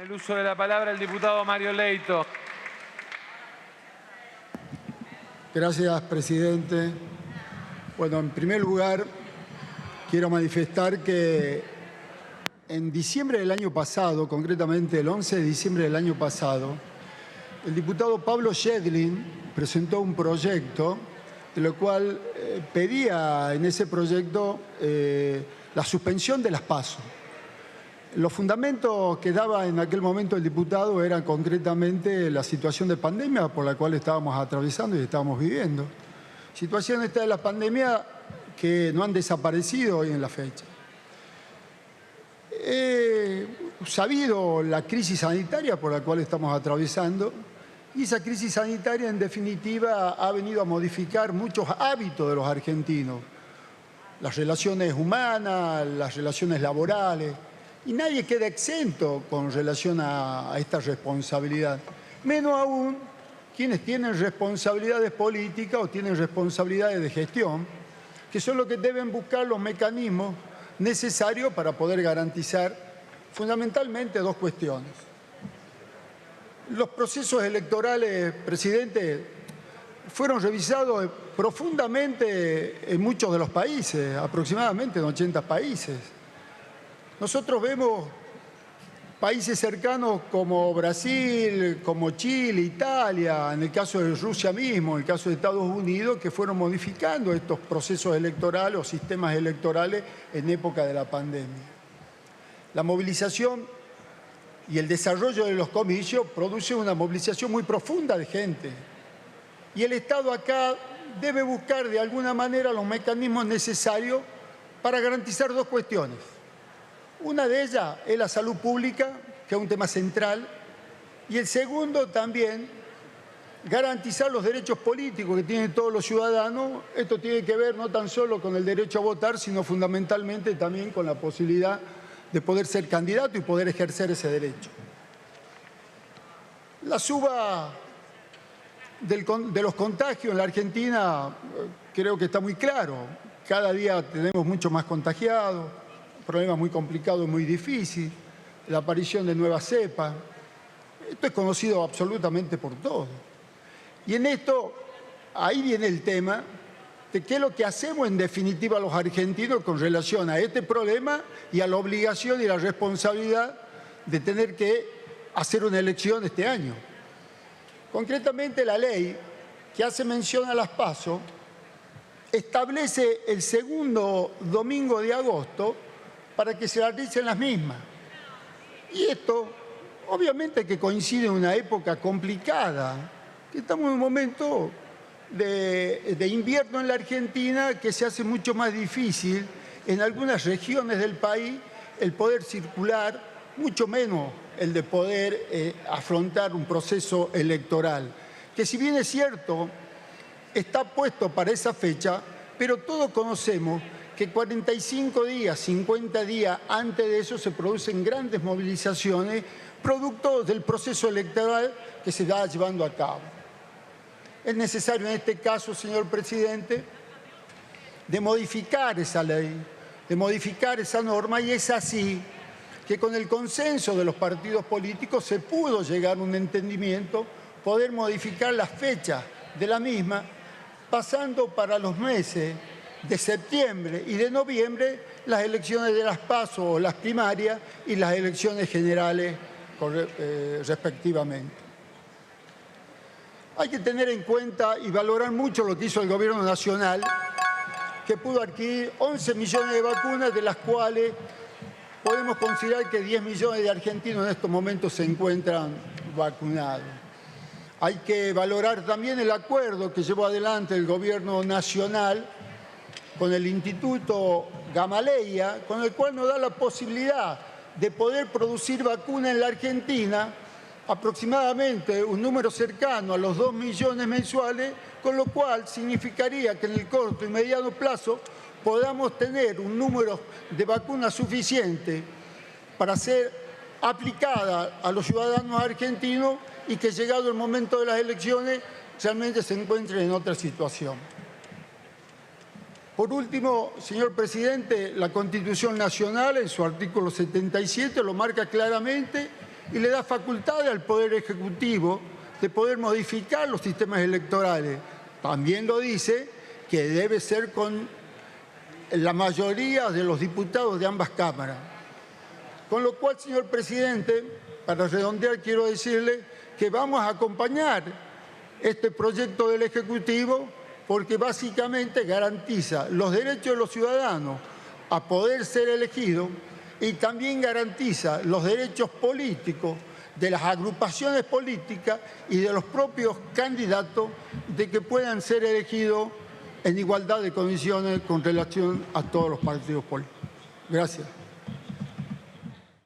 el uso de la palabra el diputado Mario Leito. Gracias, presidente. Bueno, en primer lugar, quiero manifestar que en diciembre del año pasado, concretamente el 11 de diciembre del año pasado, el diputado Pablo Schedlin presentó un proyecto de lo cual pedía en ese proyecto la suspensión de las PASO. Los fundamentos que daba en aquel momento el diputado eran concretamente la situación de pandemia por la cual estábamos atravesando y estábamos viviendo. Situación esta de la pandemia que no han desaparecido hoy en la fecha. He sabido la crisis sanitaria por la cual estamos atravesando y esa crisis sanitaria en definitiva ha venido a modificar muchos hábitos de los argentinos. Las relaciones humanas, las relaciones laborales. Y nadie queda exento con relación a esta responsabilidad. Menos aún quienes tienen responsabilidades políticas o tienen responsabilidades de gestión, que son los que deben buscar los mecanismos necesarios para poder garantizar fundamentalmente dos cuestiones. Los procesos electorales, presidente, fueron revisados profundamente en muchos de los países, aproximadamente en 80 países. Nosotros vemos países cercanos como Brasil, como Chile, Italia, en el caso de Rusia mismo, en el caso de Estados Unidos, que fueron modificando estos procesos electorales o sistemas electorales en época de la pandemia. La movilización y el desarrollo de los comicios produce una movilización muy profunda de gente. Y el Estado acá debe buscar de alguna manera los mecanismos necesarios para garantizar dos cuestiones. Una de ellas es la salud pública, que es un tema central, y el segundo también, garantizar los derechos políticos que tienen todos los ciudadanos. Esto tiene que ver no tan solo con el derecho a votar, sino fundamentalmente también con la posibilidad de poder ser candidato y poder ejercer ese derecho. La suba de los contagios en la Argentina creo que está muy claro. Cada día tenemos mucho más contagiados. Problema muy complicado y muy difícil, la aparición de nuevas cepas. Esto es conocido absolutamente por todos. Y en esto, ahí viene el tema de qué es lo que hacemos en definitiva los argentinos con relación a este problema y a la obligación y la responsabilidad de tener que hacer una elección este año. Concretamente, la ley que hace mención a las PASO establece el segundo domingo de agosto para que se realicen las mismas. Y esto, obviamente que coincide en una época complicada, que estamos en un momento de invierno en la Argentina que se hace mucho más difícil en algunas regiones del país el poder circular, mucho menos el de poder afrontar un proceso electoral, que si bien es cierto, está puesto para esa fecha, pero todos conocemos que 45 días, 50 días antes de eso se producen grandes movilizaciones producto del proceso electoral que se va llevando a cabo. Es necesario en este caso, señor presidente, de modificar esa ley, de modificar esa norma, y es así que con el consenso de los partidos políticos se pudo llegar a un entendimiento, poder modificar la fecha de la misma, pasando para los meses de septiembre y de noviembre las elecciones de las PASO o las primarias y las elecciones generales respectivamente. Hay que tener en cuenta y valorar mucho lo que hizo el Gobierno Nacional, que pudo adquirir 11 millones de vacunas, de las cuales podemos considerar que 10 millones de argentinos en estos momentos se encuentran vacunados. Hay que valorar también el acuerdo que llevó adelante el Gobierno Nacional con el Instituto Gamaleya, con el cual nos da la posibilidad de poder producir vacuna en la Argentina, aproximadamente un número cercano a los 2 millones mensuales, con lo cual significaría que en el corto y mediano plazo podamos tener un número de vacunas suficiente para ser aplicada a los ciudadanos argentinos y que llegado el momento de las elecciones realmente se encuentren en otra situación. Por último, señor presidente, la Constitución Nacional en su artículo 77 lo marca claramente y le da facultades al Poder Ejecutivo de poder modificar los sistemas electorales. También lo dice que debe ser con la mayoría de los diputados de ambas cámaras. Con lo cual, señor presidente, para redondear, quiero decirle que vamos a acompañar este proyecto del Ejecutivo porque básicamente garantiza los derechos de los ciudadanos a poder ser elegidos y también garantiza los derechos políticos de las agrupaciones políticas y de los propios candidatos de que puedan ser elegidos en igualdad de condiciones con relación a todos los partidos políticos. Gracias.